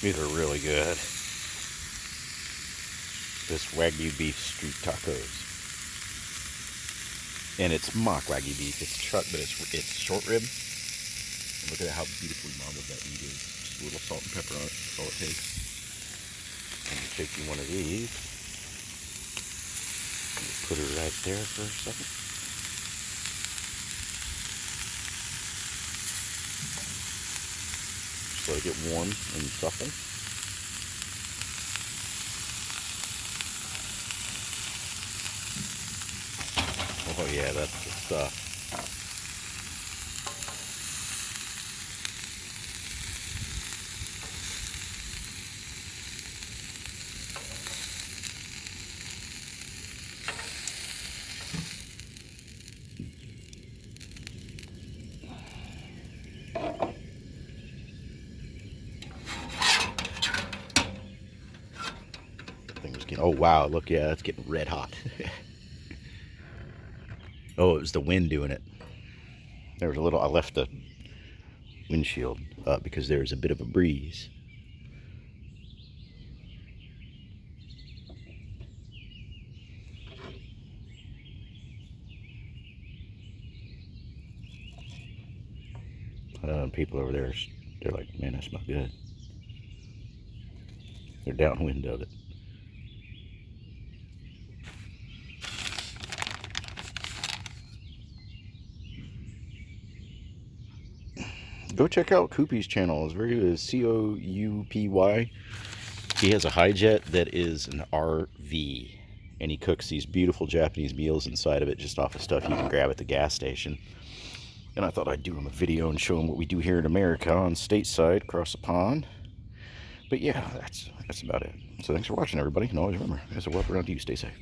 These are really good. This wagyu beef street tacos. And it's mock wagyu beef. It's short, but it's short rib. And look at how beautifully marbled that meat is. Just a little salt and pepper on it. That's all it takes. And you take you one of these. And you put it right there for a second. Just let it get warm and supple. Oh yeah, that's the stuff. Thing's getting, oh wow, look, yeah, that's getting red hot. Oh, it was the wind doing it. There was a little, I left the windshield up because there was a bit of a breeze. People over there, they're like, man, that smells good. They're downwind of it. Go check out Koopy's channel. It's very good. Coupy. He has a hijet that is an RV, and he cooks these beautiful Japanese meals inside of it, just off of stuff you can grab at the gas station. And I thought I'd do him a video and show him what we do here in America on stateside across the pond. But yeah, that's about it. So thanks for watching, everybody. And always remember, as I walk around to you, stay safe.